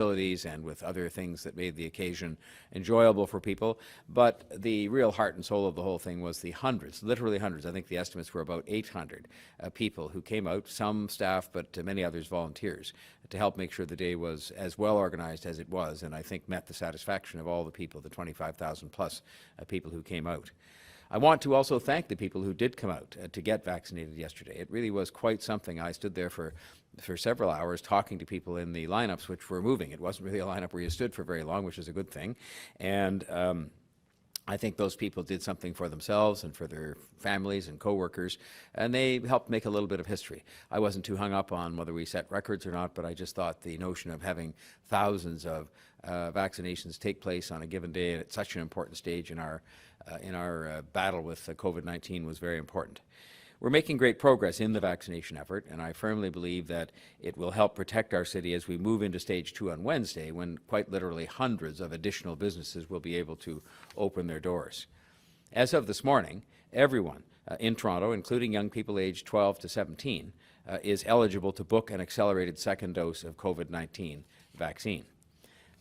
facilities and with other things that made the occasion enjoyable for people. But the real heart and soul of the whole thing was the hundreds, literally hundreds. I think the estimates were about 800 people who came out, some staff, but many others volunteers, to help make sure the day was as well organized as it was, and I think met the satisfaction of all the people, the 25,000 plus people who came out. I want to also thank the people who did come out to get vaccinated yesterday. It really was quite something. I stood there for several hours talking to people in the lineups which were moving. It wasn't really a lineup where you stood for very long, which is a good thing. And I think those people did something for themselves and for their families and coworkers, and they helped make a little bit of history. I wasn't too hung up on whether we set records or not, but I just thought the notion of having thousands of vaccinations take place on a given day at such an important stage in our battle with COVID-19 was very important. We're making great progress in the vaccination effort, and I firmly believe that it will help protect our city as we move into stage 2 on Wednesday, when quite literally hundreds of additional businesses will be able to open their doors. As of this morning, everyone in Toronto, including young people aged 12 to 17, is eligible to book an accelerated second dose of COVID-19 vaccine.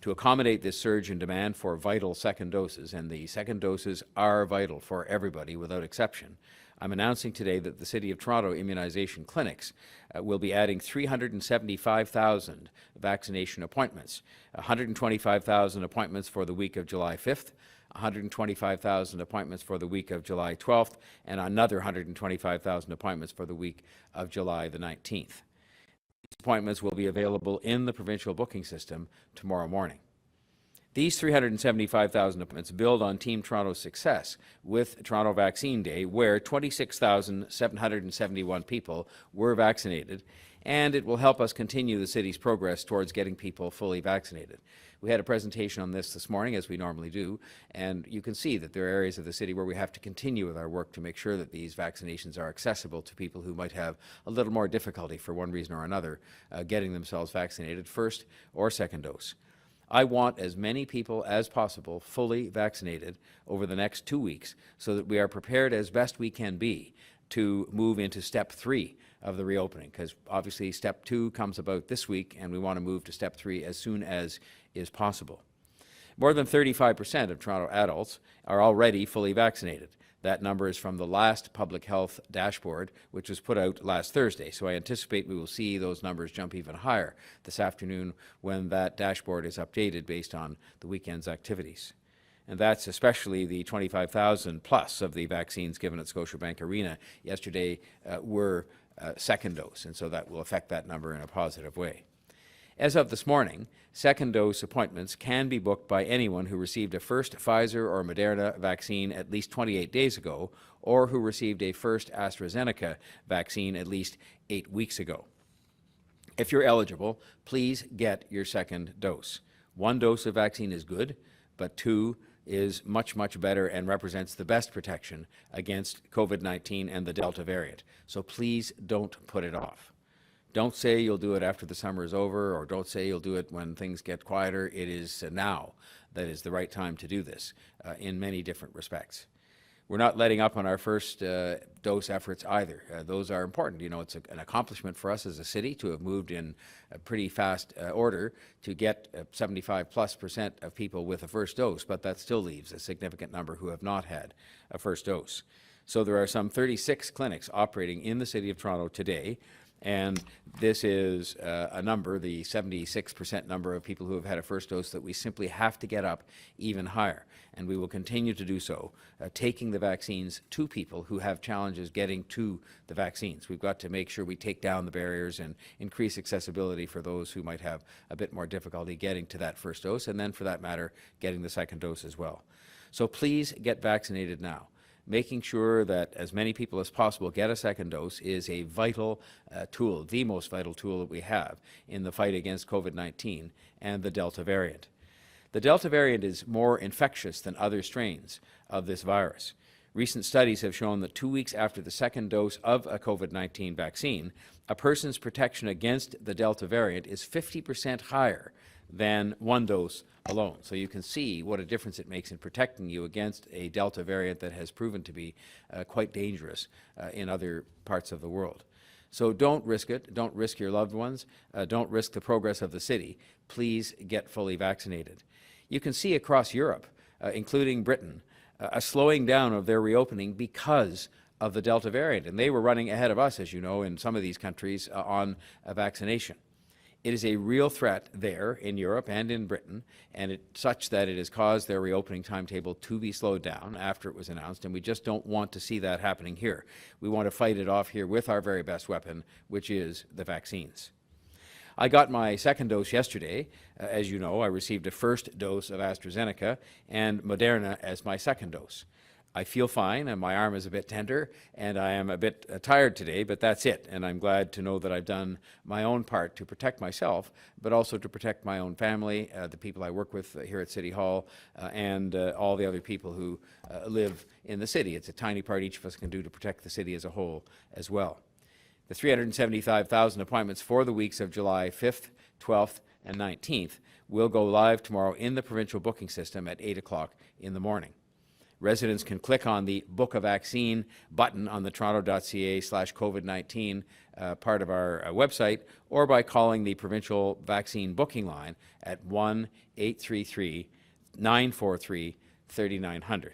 To accommodate this surge in demand for vital second doses, and the second doses are vital for everybody without exception, I'm announcing today that the City of Toronto immunization clinics will be adding 375,000 vaccination appointments, 125,000 appointments for the week of July 5th, 125,000 appointments for the week of July 12th, and another 125,000 appointments for the week of July the 19th. These appointments will be available in the provincial booking system tomorrow morning. These 375,000 appointments build on Team Toronto's success with Toronto Vaccine Day, where 26,771 people were vaccinated, and it will help us continue the city's progress towards getting people fully vaccinated. We had a presentation on this morning, as we normally do, and you can see that there are areas of the city where we have to continue with our work to make sure that these vaccinations are accessible to people who might have a little more difficulty for one reason or another getting themselves vaccinated, first or second dose. I want as many people as possible fully vaccinated over the next 2 weeks so that we are prepared as best we can be to move into step 3 of the reopening, because obviously step 2 comes about this week and we want to move to step 3 as soon as is possible. More than 35% of Toronto adults are already fully vaccinated. That number is from the last public health dashboard, which was put out last Thursday. So I anticipate we will see those numbers jump even higher this afternoon when that dashboard is updated based on the weekend's activities. And that's especially the 25,000 plus of the vaccines given at Scotiabank Arena yesterday were second dose, and so that will affect that number in a positive way. As of this morning, second dose appointments can be booked by anyone who received a first Pfizer or Moderna vaccine at least 28 days ago, or who received a first AstraZeneca vaccine at least 8 weeks ago. If you're eligible, please get your second dose. 1 dose of vaccine is good, but 2 is much, much better and represents the best protection against COVID-19 and the Delta variant. So please don't put it off. Don't say you'll do it after the summer is over, or don't say you'll do it when things get quieter. It is now that is the right time to do this in many different respects. We're not letting up on our first dose efforts either. Those are important. You know, it's an accomplishment for us as a city to have moved in a pretty fast order to get 75+% of people with a first dose, but that still leaves a significant number who have not had a first dose. So there are some 36 clinics operating in the City of Toronto today, and this is a number, the 76% number of people who have had a first dose, that we simply have to get up even higher. And we will continue to do so, taking the vaccines to people who have challenges getting to the vaccines. We've got to make sure we take down the barriers and increase accessibility for those who might have a bit more difficulty getting to that first dose, and then for that matter, getting the second dose as well. So please get vaccinated now. Making sure that as many people as possible get a second dose is a vital tool, the most vital tool that we have in the fight against COVID-19 and the Delta variant. The Delta variant is more infectious than other strains of this virus. Recent studies have shown that 2 weeks after the second dose of a COVID-19 vaccine, a person's protection against the Delta variant is 50% higher than 1 dose alone. So you can see what a difference it makes in protecting you against a Delta variant that has proven to be quite dangerous in other parts of the world. So don't risk it. Don't risk your loved ones. Don't risk the progress of the city. Please get fully vaccinated. You can see across Europe, including Britain, a slowing down of their reopening because of the Delta variant. And they were running ahead of us, as you know, in some of these countries on vaccination. It is a real threat there in Europe and in Britain, and it's such that it has caused their reopening timetable to be slowed down after it was announced, and we just don't want to see that happening here. We want to fight it off here with our very best weapon, which is the vaccines. I got my second dose yesterday. As you know, I received a first dose of AstraZeneca and Moderna as my second dose. I feel fine, and my arm is a bit tender, and I am a bit tired today, but that's it. And I'm glad to know that I've done my own part to protect myself, but also to protect my own family, the people I work with here at City Hall, and all the other people who live in the city. It's a tiny part each of us can do to protect the city as a whole as well. The 375,000 appointments for the weeks of July 5th, 12th, and 19th will go live tomorrow in the provincial booking system at 8 o'clock in the morning. Residents can click on the Book a Vaccine button on the toronto.ca/COVID-19 part of our website, or by calling the provincial vaccine booking line at 1-833-943-3900.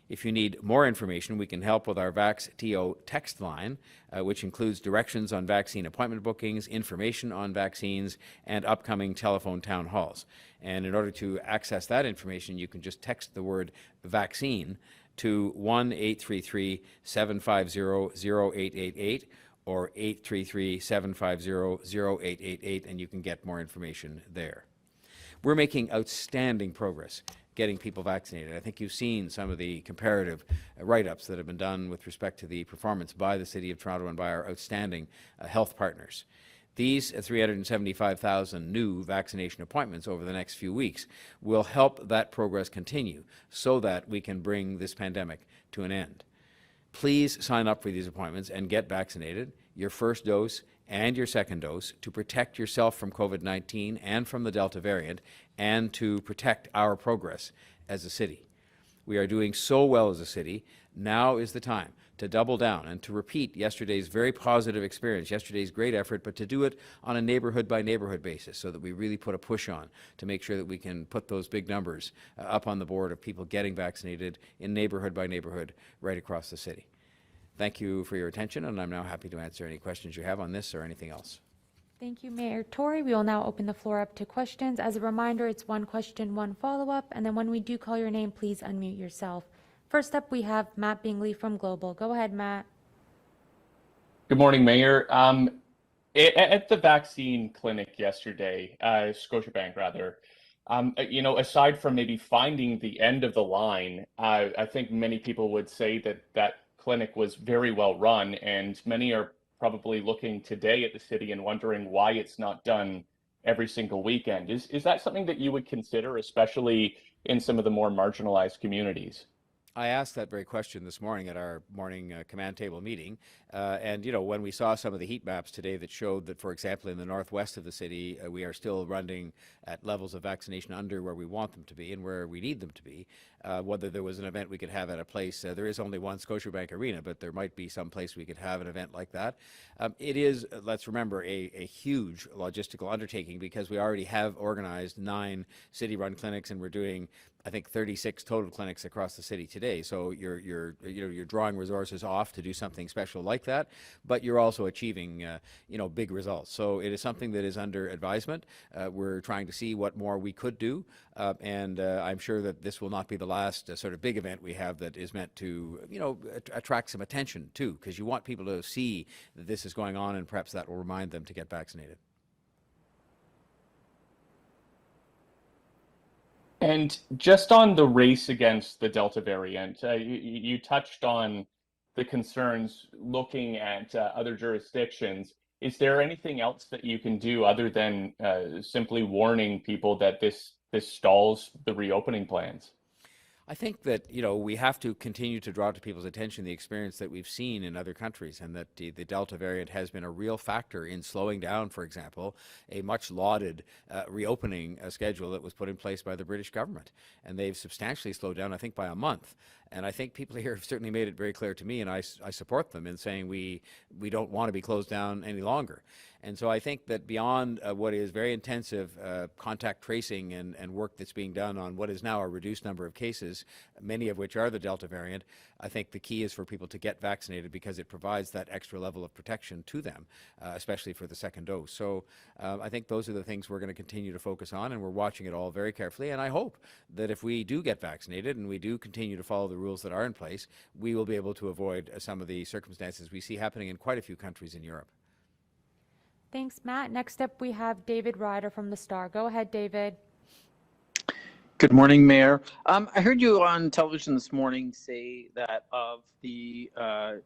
If you need more information, we can help with our Vax-TO text line, which includes directions on vaccine appointment bookings, information on vaccines, and upcoming telephone town halls. And in order to access that information, you can just text the word vaccine to 1-833-750-0888 or 833-750-0888, and you can get more information there. We're making outstanding progress getting people vaccinated. I think you've seen some of the comparative write-ups that have been done with respect to the performance by the City of Toronto and by our outstanding health partners. These 375,000 new vaccination appointments over the next few weeks will help that progress continue so that we can bring this pandemic to an end. Please sign up for these appointments and get vaccinated, your first dose and your second dose, to protect yourself from COVID-19 and from the Delta variant, and to protect our progress as a city. We are doing so well as a city. Now is the time to double down and to repeat yesterday's very positive experience, yesterday's great effort, but to do it on a neighborhood-by-neighborhood basis so that we really put a push on to make sure that we can put those big numbers up on the board of people getting vaccinated in neighborhood-by-neighborhood right across the city. Thank you for your attention, and I'm now happy to answer any questions you have on this or anything else. Thank you, Mayor Tory. We will now open the floor up to questions. As a reminder, it's one question, one follow-up, and then when we do call your name, please unmute yourself. First up, we have Matt Bingley from Global. Go ahead, Matt. Good morning, Mayor. At the vaccine clinic yesterday, Scotiabank rather, aside from maybe finding the end of the line, I think many people would say that that clinic was very well run, and many are probably looking today at the city and wondering why it's not done every single weekend. Is that something that you would consider, especially in some of the more marginalized communities? I asked that very question this morning at our morning command table meeting. And, you know, when we saw some of the heat maps today that showed that, for example, in the northwest of the city, we are still running at levels of vaccination under where we want them to be and where we need them to be. Whether there was an event we could have at a place, there is only one Scotiabank Arena, but there might be some place we could have an event like that. It is, let's remember, a huge logistical undertaking because we already have organized 9 city-run clinics, and we're doing, I think, 36 total clinics across the city today. So you're drawing resources off to do something special like that, but you're also achieving big results. So it is something that is under advisement. We're trying to see what more we could do, and I'm sure that this will not be the last sort of big event we have that is meant to attract some attention too, because you want people to see that this is going on, and perhaps that will remind them to get vaccinated. And just on the race against the Delta variant, you touched on the concerns looking at other jurisdictions. Is there anything else that you can do other than simply warning people that this stalls the reopening plans? I think that, we have to continue to draw to people's attention the experience that we've seen in other countries, and that the Delta variant has been a real factor in slowing down, for example, a much lauded reopening schedule that was put in place by the British government. And they've substantially slowed down, I think, by a month. And I think people here have certainly made it very clear to me, and I support them in saying we don't want to be closed down any longer. And so I think that beyond what is very intensive contact tracing and work that's being done on what is now a reduced number of cases, many of which are the Delta variant, I think the key is for people to get vaccinated because it provides that extra level of protection to them, especially for the second dose. So I think those are the things we're going to continue to focus on, and we're watching it all very carefully. And I hope that if we do get vaccinated and we do continue to follow the rules that are in place, we will be able to avoid some of the circumstances we see happening in quite a few countries in Europe. Thanks, Matt. Next up, we have David Ryder from the Star. Go ahead, David. Good morning, Mayor. I heard you on television this morning say that of the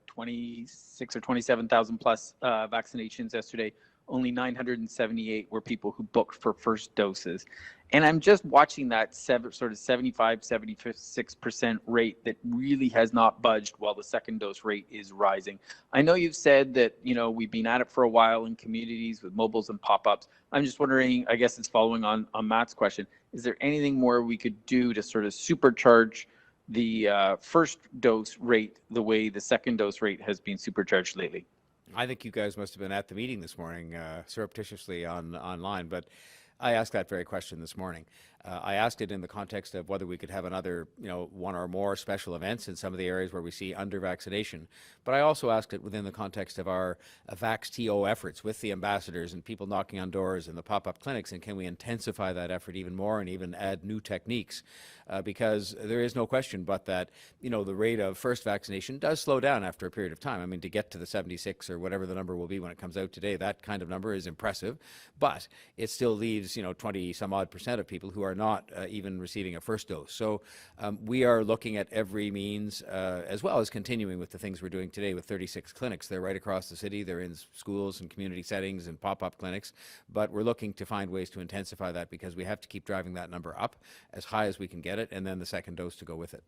26 or 27,000 plus vaccinations yesterday, only 978 were people who booked for first doses. And I'm just watching that sort of 75, 76% rate that really has not budged while the second dose rate is rising. I know you've said that, you know, we've been at it for a while in communities with mobiles and pop-ups. I'm just wondering, I guess it's following on Matt's question, is there anything more we could do to sort of supercharge the first dose rate the way the second dose rate has been supercharged lately? I think you guys must have been at the meeting this morning surreptitiously online, but I asked that very question this morning. I asked it in the context of whether we could have another, one or more special events in some of the areas where we see under-vaccination. But I also asked it within the context of our VaxTO efforts with the ambassadors and people knocking on doors and the pop-up clinics, and can we intensify that effort even more and even add new techniques? Because there is no question but that, the rate of first vaccination does slow down after a period of time. I mean, to get to the 76 or whatever the number will be when it comes out today, that kind of number is impressive, but it still leaves, 20 some odd % of people who are not even receiving a first dose. So we are looking at every means, as well as continuing with the things we're doing today with 36 clinics. They're right across the city. They're in schools and community settings and pop-up clinics, but we're looking to find ways to intensify that because we have to keep driving that number up as high as we can get it, and then the second dose to go with it.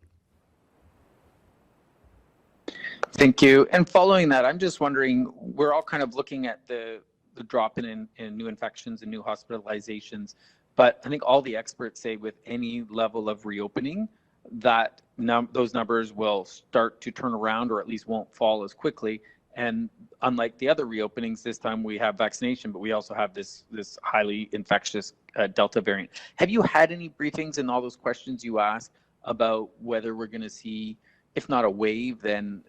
Thank you. And following that, I'm just wondering, we're all kind of looking at the drop in new infections and new hospitalizations, but I think all the experts say with any level of reopening that those numbers will start to turn around, or at least won't fall as quickly. And unlike the other reopenings, this time we have vaccination, but we also have this highly infectious Delta variant. Have you had any briefings in all those questions you asked about whether we're going to see, if not a wave, then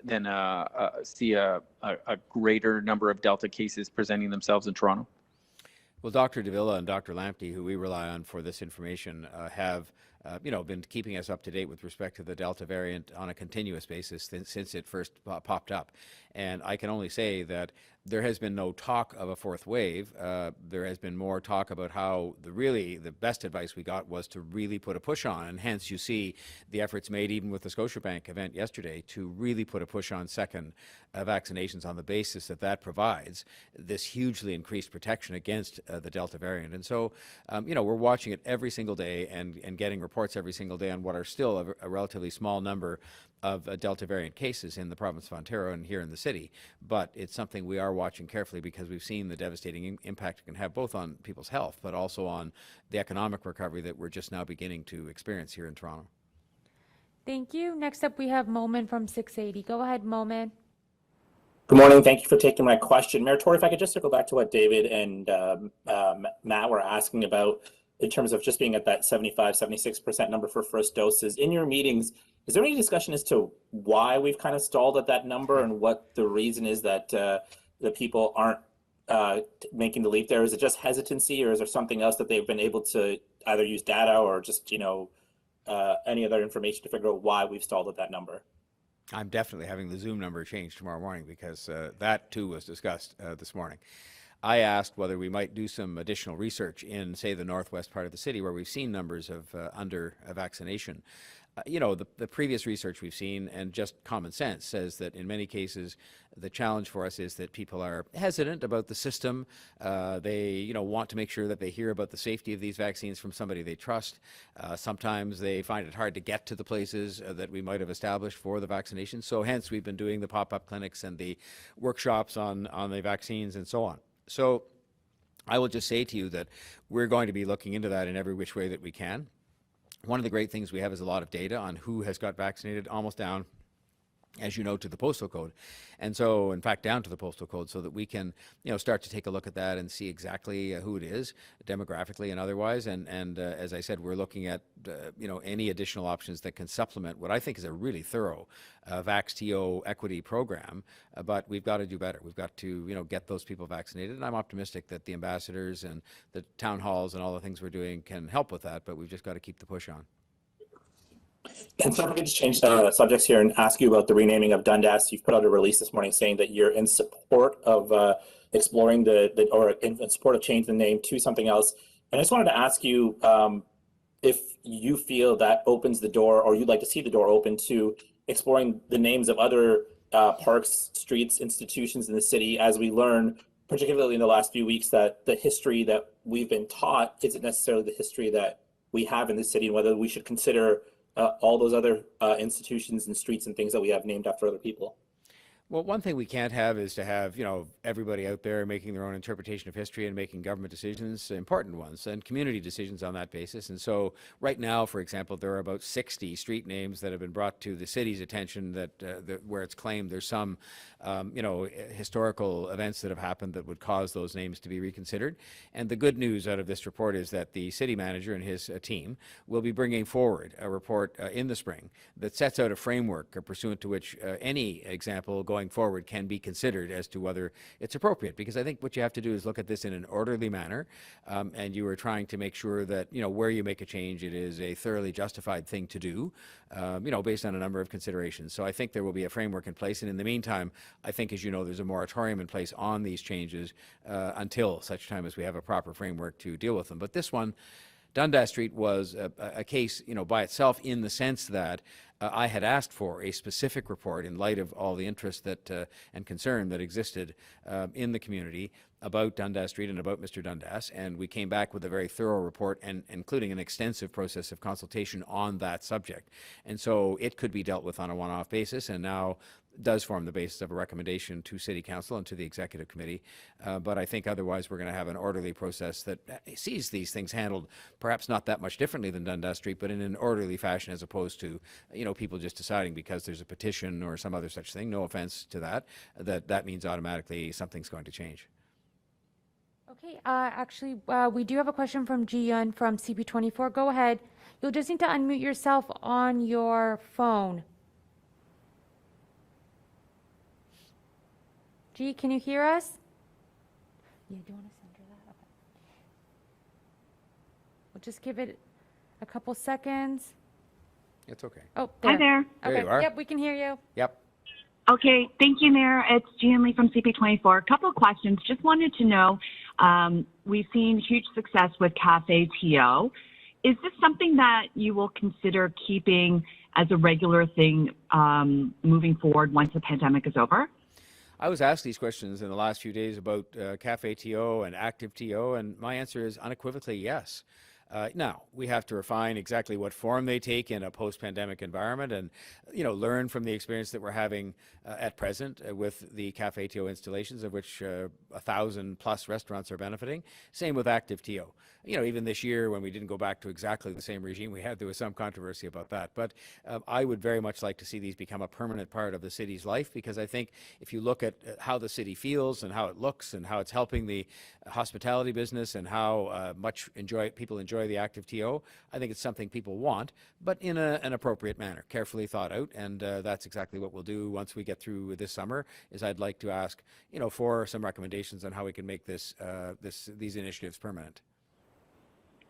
see a greater number of Delta cases presenting themselves in Toronto? Well, Dr. Davila and Dr. Lamptey, who we rely on for this information, have been keeping us up to date with respect to the Delta variant on a continuous basis since it first popped up. And I can only say that there has been no talk of a fourth wave. There has been more talk about how the best advice we got was to really put a push on, and hence you see the efforts made even with the Scotiabank event yesterday to really put a push on second vaccinations on the basis that provides this hugely increased protection against the Delta variant. And so, we're watching it every single day and getting reports every single day on what are still a relatively small number of Delta variant cases in the province of Ontario and here in the city. But it's something we are watching carefully because we've seen the devastating impact it can have both on people's health, but also on the economic recovery that we're just now beginning to experience here in Toronto. Thank you. Next up, we have Momin from 680. Go ahead, Momin. Good morning. Thank you for taking my question. Mayor Tory, if I could just circle back to what David and Matt were asking about in terms of just being at that 75, 76% number for first doses. In your meetings, is there any discussion as to why we've kind of stalled at that number and what the reason is that the people aren't making the leap there? Is it just hesitancy, or is there something else that they've been able to either use data or just, any other information to figure out why we've stalled at that number? I'm definitely having the Zoom number changed tomorrow morning because that too was discussed this morning. I asked whether we might do some additional research in, say, the northwest part of the city where we've seen numbers of under vaccination. The previous research we've seen and just common sense says that in many cases the challenge for us is that people are hesitant about the system. They want to make sure that they hear about the safety of these vaccines from somebody they trust. Sometimes they find it hard to get to the places that we might have established for the vaccination. So hence we've been doing the pop-up clinics and the workshops on the vaccines and so on. So I will just say to you that we're going to be looking into that in every which way that we can. One of the great things we have is a lot of data on who has got vaccinated, almost down, as you know, to the postal code. And so, in fact, down to the postal code, so that we can, start to take a look at that and see exactly who it is, demographically and otherwise. And as I said, we're looking at, any additional options that can supplement what I think is a really thorough VaxTO equity program. But we've got to do better. We've got to, get those people vaccinated. And I'm optimistic that the ambassadors and the town halls and all the things we're doing can help with that. But we've just got to keep the push on. And so if I could just change subjects here and ask you about the renaming of Dundas. You've put out a release this morning saying that you're in support of exploring or in support of changing the name to something else. And I just wanted to ask you if you feel that opens the door, or you'd like to see the door open to exploring the names of other parks, streets, institutions in the city, as we learn, particularly in the last few weeks, that the history that we've been taught isn't necessarily the history that we have in the city, and whether we should consider all those other institutions and streets and things that we have named after other people. Well, one thing we can't have is to have, everybody out there making their own interpretation of history and making government decisions, important ones, and community decisions on that basis. And so right now, for example, there are about 60 street names that have been brought to the city's attention where it's claimed there's some, historical events that have happened that would cause those names to be reconsidered. And the good news out of this report is that the city manager and his team will be bringing forward a report in the spring that sets out a framework pursuant to which any example going forward can be considered as to whether it's appropriate. Because I think what you have to do is look at this in an orderly manner, and you are trying to make sure that, where you make a change, it is a thoroughly justified thing to do, based on a number of considerations. So I think there will be a framework in place. And in the meantime, I think, as you know, there's a moratorium in place on these changes until such time as we have a proper framework to deal with them. But this one, Dundas Street, was a case, by itself, in the sense that I had asked for a specific report in light of all the interest that and concern that existed in the community about Dundas Street and about Mr. Dundas, and we came back with a very thorough report, and including an extensive process of consultation on that subject. And so it could be dealt with on a one-off basis, and now does form the basis of a recommendation to City Council and to the Executive Committee. But I think otherwise we're going to have an orderly process that sees these things handled perhaps not that much differently than Dundas Street, but in an orderly fashion, as opposed to, people just deciding because there's a petition or some other such thing, no offense to that means automatically something's going to change. Okay, actually, we do have a question from Ji Yun from CP24. Go ahead. You'll just need to unmute yourself on your phone. G, can you hear us? Yeah, do you want to send her that? Okay. We'll just give it a couple seconds. It's okay. Oh, there. Hi there. There Okay. you are. Yep, we can hear you. Yep. Okay, thank you, Mayor. It's Jean Lee from CP24. A couple of questions. Just wanted to know, we've seen huge success with Cafeto. Is this something that you will consider keeping as a regular thing moving forward once the pandemic is over? I was asked these questions in the last few days about Cafeto and ActiveTO, and my answer is unequivocally yes. Now, we have to refine exactly what form they take in a post-pandemic environment and, learn from the experience that we're having at present with the Cafeto installations, of which 1,000+ restaurants are benefiting. Same with ActiveTO. Even this year, when we didn't go back to exactly the same regime we had, there was some controversy about that. But I would very much like to see these become a permanent part of the city's life, because I think if you look at how the city feels and how it looks and how it's helping the hospitality business and how much people enjoy the ActiveTO, I think it's something people want, but in an appropriate manner, carefully thought out. And that's exactly what we'll do once we get through this summer. Is I'd like to ask, for some recommendations on how we can make these initiatives permanent.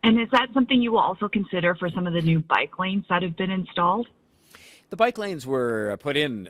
And is that something you will also consider for some of the new bike lanes that have been installed? The bike lanes were put in,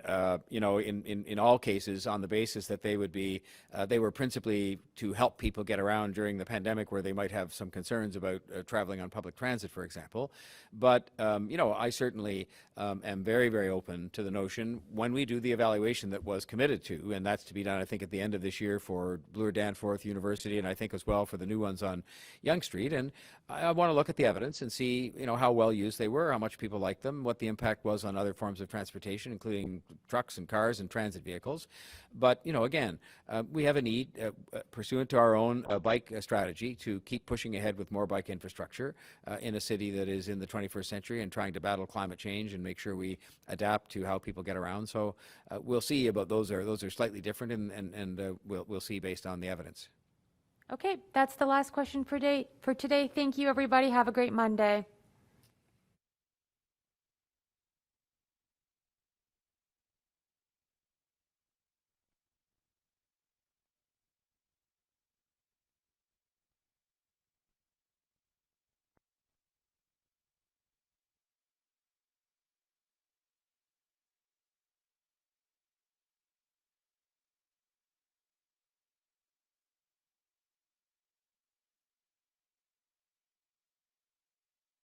in all cases on the basis that they would be, they were principally to help people get around during the pandemic where they might have some concerns about traveling on public transit, for example. But, I certainly am very, very open to the notion when we do the evaluation that was committed to, and that's to be done, I think, at the end of this year for Bloor Danforth University, and I think as well for the new ones on Yonge Street. And I want to look at the evidence and see, how well used they were, how much people liked them, what the impact was on other other forms of transportation, including trucks and cars and transit vehicles. But, again, we have a need, pursuant to our own bike strategy, to keep pushing ahead with more bike infrastructure in a city that is in the 21st century and trying to battle climate change and make sure we adapt to how people get around. So we'll see about those are slightly different, and we'll see based on the evidence. Okay, that's the last question for today. Thank you, everybody. Have a great Monday.